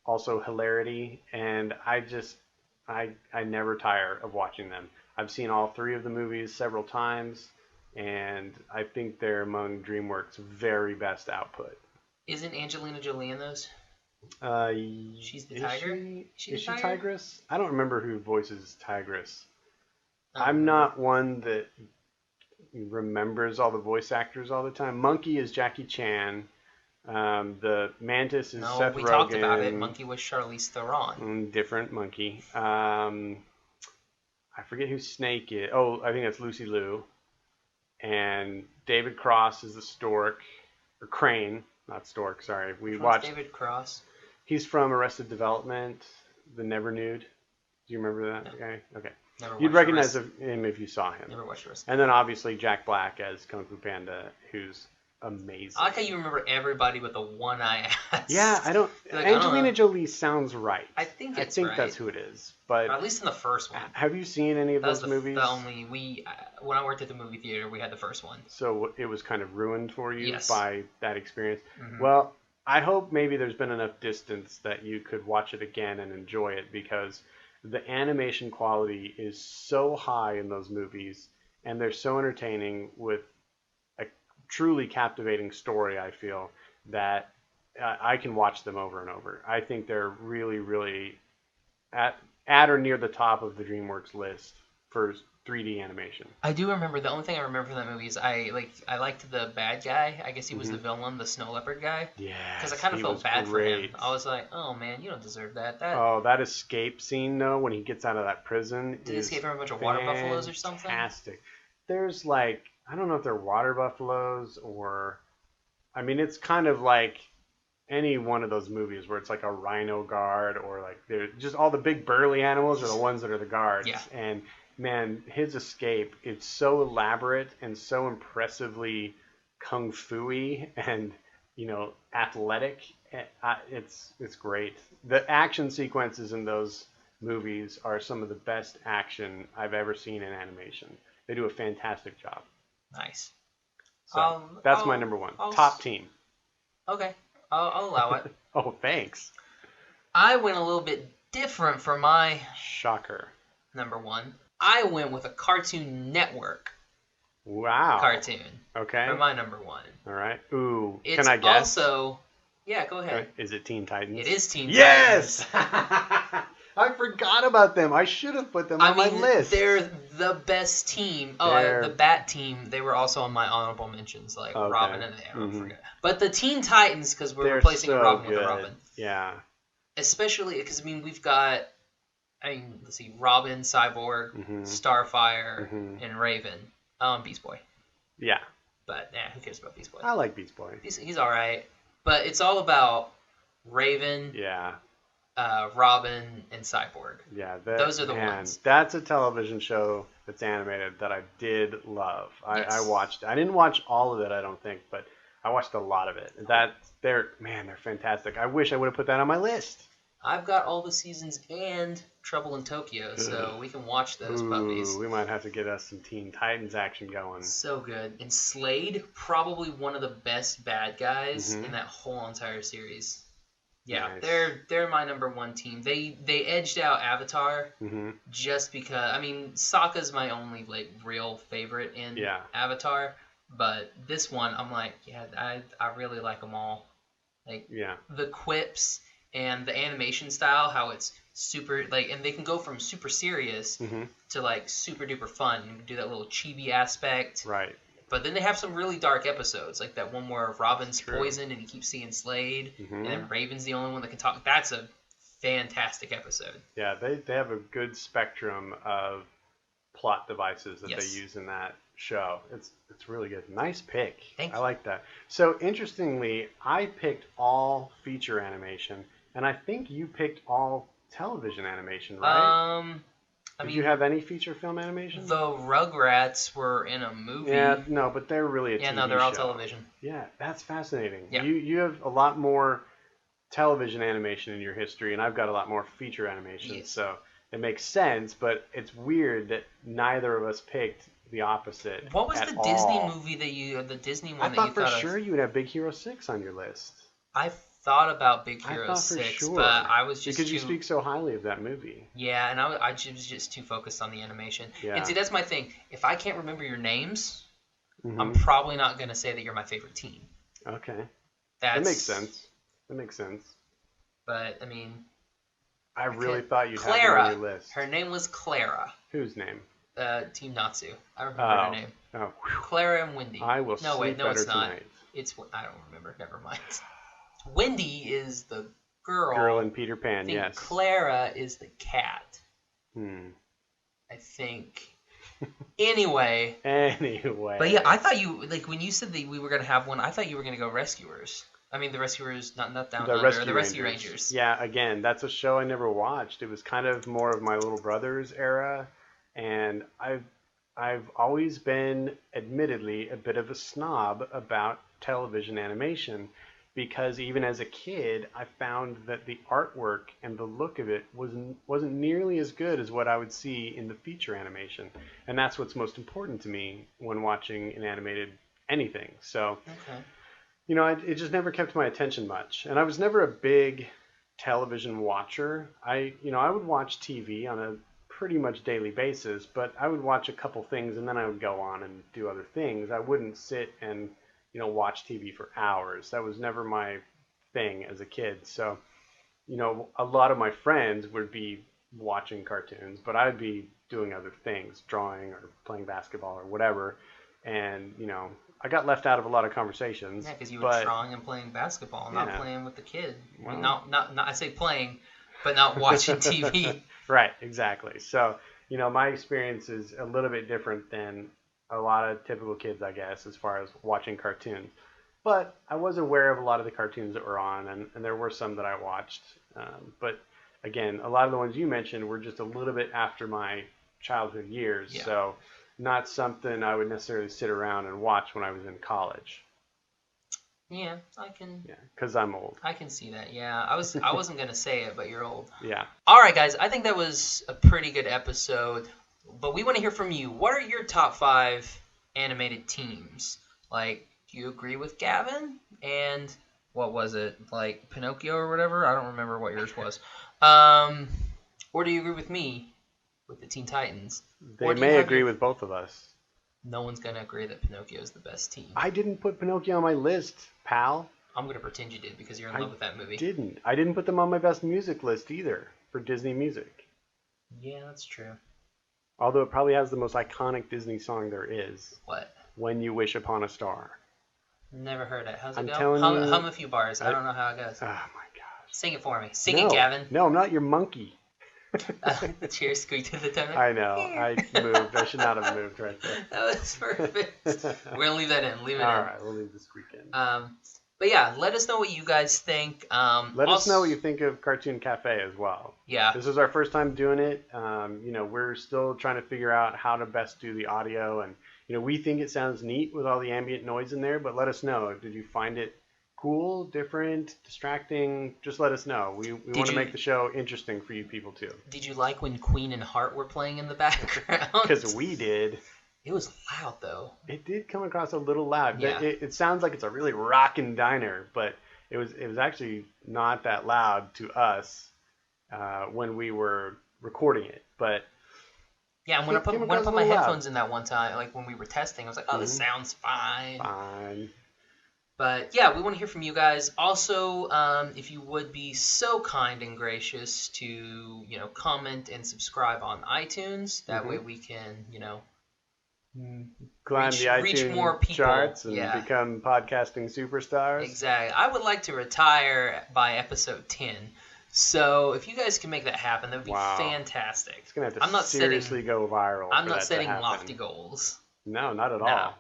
also hilarity. And I never tire of watching them. I've seen all 3 of the movies several times, and I think they're among DreamWorks' very best output. Isn't Angelina Jolie in those? She's the tiger? Is she Tigress? I don't remember who voices Tigress. I'm not one that remembers all the voice actors all the time. Monkey is Jackie Chan. The Mantis is Seth Rogen. No, we talked about it. Monkey was Charlize Theron. Different Monkey. I forget who Snake is. Oh, I think that's Lucy Liu. And David Cross is the stork. Or Crane, not stork, sorry. We watched David Cross. He's from Arrested Development, The Never Nude. Do you remember that guy? Okay. You'd recognize him if you saw him. Never watched Arrested. And then obviously Jack Black as Kung Fu Panda, who's amazing. I like how you remember everybody with a one-eye ass. Yeah, Angelina Jolie sounds right. I think that's who it is. But at least in the first one. Have you seen any of those movies? When I worked at the movie theater, we had the first one. So it was kind of ruined for you by that experience. Mm-hmm. Well, I hope maybe there's been enough distance that you could watch it again and enjoy it, because the animation quality is so high in those movies, and they're so entertaining with a truly captivating story, I feel, that I can watch them over and over. I think they're really, really at or near the top of the DreamWorks list for 3D animation. I do remember. The only thing I remember from that movie is I liked the bad guy. I guess he was the villain, the snow leopard guy. Yeah. Because I kind of felt bad for him. I was like, oh man, you don't deserve that. That escape scene though, when he gets out of that prison, did he escape from a bunch of water buffaloes or something? Fantastic. There's like, I don't know if they're water buffaloes or, I mean, it's kind of like any one of those movies where it's like a rhino guard or like they're just all the big burly animals are the ones that are the guards. Yeah. And man, his escape, it's so elaborate and so impressively kung fu-y and, you know, athletic. It's great. The action sequences in those movies are some of the best action I've ever seen in animation. They do a fantastic job. Nice. So that's my number one. Top team. Okay. I'll allow it. Oh, thanks. I went a little bit different for my shocker number one. I went with a Cartoon Network. Wow. Cartoon. Okay. For my number one. All right. Ooh. It's can I guess? Also, yeah, go ahead. Is it Teen Titans? It is Teen Titans. Yes! I forgot about them. I should have put them on my list. They're the best team. Oh, the Bat Team, they were also on my honorable mentions, like Robin and the Arrow. Mm-hmm. But the Teen Titans, because we're replacing a Robin with a Robin. Yeah. Especially because, I mean, we've got, let's see, Robin, Cyborg, Starfire, and Raven. Beast Boy. Yeah. But, who cares about Beast Boy? I like Beast Boy. He's all right. But it's all about Raven. Yeah. Robin and Cyborg. Yeah, those are the ones. That's a television show that's animated that I did love. I watched. I didn't watch all of it, I don't think, but I watched a lot of it. They're fantastic. I wish I would have put that on my list. I've got all the seasons and Trouble in Tokyo, so we can watch those puppies. We might have to get us some Teen Titans action going. So good. And Slade, probably one of the best bad guys in that whole entire series. Yeah, nice. They're my number one team. They edged out Avatar just because, I mean, Sokka's my only like real favorite in Avatar, but this one I'm like, I really like them all. Like the quips and the animation style, how it's super like, and they can go from super serious to like super duper fun and do that little chibi aspect. Right. But then they have some really dark episodes, like that one where Robin's poisoned and he keeps seeing Slade, and then Raven's the only one that can talk. That's a fantastic episode. Yeah, they have a good spectrum of plot devices that they use in that show. It's really good. Nice pick. Thank you. I like that. So interestingly, I picked all feature animation, and I think you picked all television animation, right? Did you have any feature film animation? The Rugrats were in a movie. Yeah, no, but they're really a TV show. Yeah, no, they're all television. Yeah, that's fascinating. Yeah. You have a lot more television animation in your history, and I've got a lot more feature animation, so it makes sense, but it's weird that neither of us picked the opposite. What was the Disney movie the Disney one that you thought I thought for sure you would have Big Hero 6 on your list. I thought about Big Hero 6, but I was just because you speak so highly of that movie. Yeah, and I was just too focused on the animation. Yeah. And see, that's my thing. If I can't remember your names, I'm probably not going to say that you're my favorite team. Okay. That makes sense. But, I mean... I really thought you'd have her on your list. Her name was Clara. Whose name? Team Natsu. I remember her name. Oh, Clara and Wendy. I will sleep better it's not. tonight. I don't remember. Never mind. Wendy is the girl. Girl in Peter Pan, yes. Clara is the cat. I think. Anyway. But yeah, I thought you, like, when you said that we were going to have one, I thought you were going to go Rescuers. I mean, the Rescuers, not Down Under, the Rescue Rangers. Yeah, again, that's a show I never watched. It was kind of more of my little brother's era, and I've always been, admittedly, a bit of a snob about television animation, because even as a kid, I found that the artwork and the look of it wasn't nearly as good as what I would see in the feature animation, and that's what's most important to me when watching an animated anything. So, you know, it just never kept my attention much, and I was never a big television watcher. I would watch TV on a pretty much daily basis, but I would watch a couple things and then I would go on and do other things. I wouldn't sit and watch TV for hours. That was never my thing as a kid. So, a lot of my friends would be watching cartoons, but I'd be doing other things, drawing or playing basketball or whatever. And, I got left out of a lot of conversations. Yeah, because you were drawing and playing basketball, not playing with the kid. Well, not I say playing, but not watching TV. Right, exactly. So, my experience is a little bit different than a lot of typical kids, I guess, as far as watching cartoons. But I was aware of a lot of the cartoons that were on, and there were some that I watched. But again, a lot of the ones you mentioned were just a little bit after my childhood years. Yeah. So not something I would necessarily sit around and watch when I was in college. Yeah, I can. Yeah, because I'm old. I can see that. Yeah, I wasn't gonna say it, but you're old. Yeah. All right, guys. I think that was a pretty good episode. But we want to hear from you. What are your top 5 animated teams? Like, do you agree with Gavin? And what was it? Like Pinocchio or whatever? I don't remember what yours was. Or do you agree with me with the Teen Titans? They may agree with both of us. No one's going to agree that Pinocchio is the best team. I didn't put Pinocchio on my list, pal. I'm going to pretend you did because you're in love with that movie. I didn't put them on my best music list either for Disney music. Yeah, that's true. Although it probably has the most iconic Disney song there is. What? When You Wish Upon a Star. Never heard it. How's it I'm go? telling you. Hum a few bars. I don't know how it goes. Oh, my gosh. Sing it for me. Sing it, Gavin. No, I'm not your monkey. Cheers, squeak to the tummy. I know. I moved. I should not have moved right there. That was perfect. We're going to leave that in. Leave it in. All right. We'll leave the squeak in. But yeah, let us know what you guys think. Let us know what you think of Cartoon Cafe as well. Yeah. This is our first time doing it. We're still trying to figure out how to best do the audio. And, we think it sounds neat with all the ambient noise in there. But let us know. Did you find it cool, different, distracting? Just let us know. We want to make the show interesting for you people, too. Did you like when Queen and Heart were playing in the background? Because we did. It was loud, though. It did come across a little loud. Yeah. It sounds like it's a really rockin' diner, but it was actually not that loud to us when we were recording it. But yeah, and when I put my headphones in that one time, like when we were testing, I was like, oh, this sounds fine. Fine. But yeah, we want to hear from you guys. Also, if you would be so kind and gracious to, comment and subscribe on iTunes. That way we can, climb the iTunes reach more people. Charts and become podcasting superstars. Exactly. I would like to retire by episode 10. So if you guys can make that happen, that would be fantastic. It's going to have to seriously go viral. I'm not setting lofty goals. No, not at all.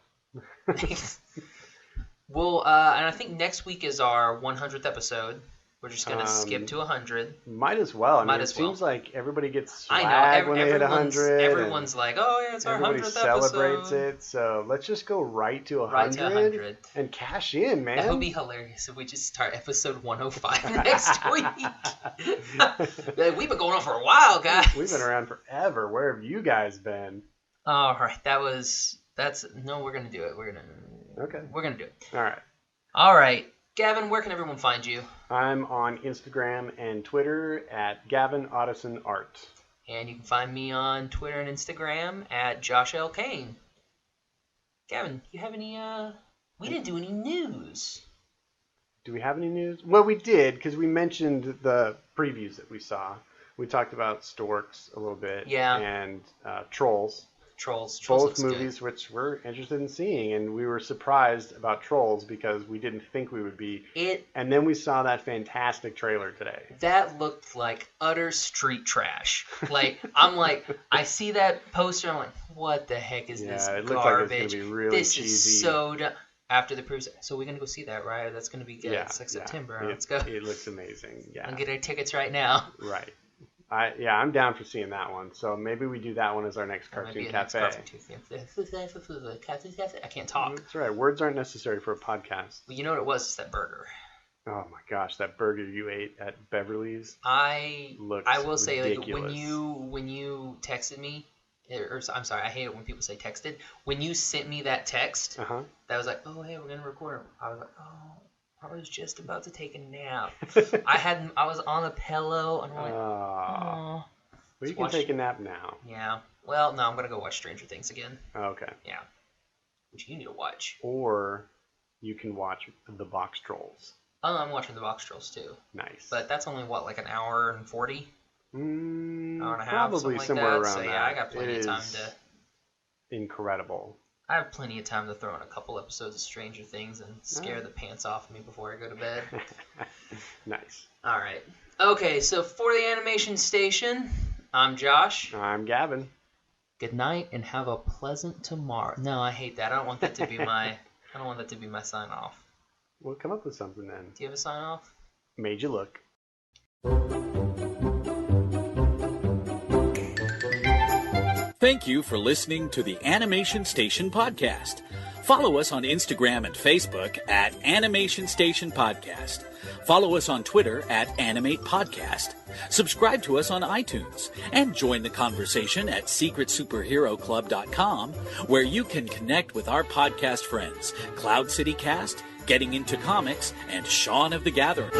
Well, and I think next week is our 100th episode. We're just going to skip to 100. Might as well. I mean, it seems like everybody gets swag when they hit 100. Everyone's like, oh, yeah, it's our 100th episode. Everybody celebrates it. So let's just go right to 100 and cash in, man. That would be hilarious if we just start episode 105 next week. We've been going on for a while, guys. We've been around forever. Where have you guys been? All right. We're going to do it. We're going to do it. All right. Gavin, where can everyone find you? I'm on Instagram and Twitter at Gavin Otteson Art. And you can find me on Twitter and Instagram at Josh L. Kane. Gavin, you have any, we didn't do any news. Do we have any news? Well, we did, because we mentioned the previews that we saw. We talked about Storks a little bit. Yeah. And Trolls. Trolls Both movies good. Which we're interested in seeing, and we were surprised about Trolls because we didn't think we would be. And then we saw that fantastic trailer today. That looked like utter street trash. I see that poster, I'm like, what the heck is this it garbage? Looks like it's gonna be really this cheesy. Is so after the previews. So we're gonna go see that, right? That's gonna be good. It's like September. Let's go. It looks amazing. Yeah. And get our tickets right now. Right. I'm down for seeing that one. So maybe we do that one as our next Cartoon Cafe. I can't talk. That's right. Words aren't necessary for a podcast. Well, you know what it was? It's that burger. Oh my gosh, that burger you ate at Beverley's. I will say, ridiculous. when you texted me, or I'm sorry, I hate it when people say texted. When you sent me that text, that was like, oh hey, we're gonna record. I was like, oh. I was just about to take a nap. I was on a pillow and I'm like, oh. Well, you can take a nap now. Yeah. Well, no, I'm gonna go watch Stranger Things again. Okay. Yeah. Which you need to watch. Or you can watch The Box Trolls. Oh, I'm watching The Box Trolls too. Nice. But that's only like an hour and 40. Hour and a half, probably something somewhere like that. around So that. yeah, I got plenty of time to. Incredible. I have plenty of time to throw in a couple episodes of Stranger Things and scare the pants off me before I go to bed. Nice. All right. Okay, so for the Animation Station, I'm Josh. I'm Gavin. Good night and have a pleasant tomorrow. No, I hate that. I don't want that to be my. I don't want that to be my sign off. We'll come up with something then. Do you have a sign off? Made you look. Thank you for listening to the Animation Station Podcast. Follow us on Instagram and Facebook at Animation Station Podcast. Follow us on Twitter at Animate Podcast. Subscribe to us on iTunes. And join the conversation at SecretSuperheroClub.com, where you can connect with our podcast friends, Cloud City Cast, Getting Into Comics, and Shaun of the Gathering.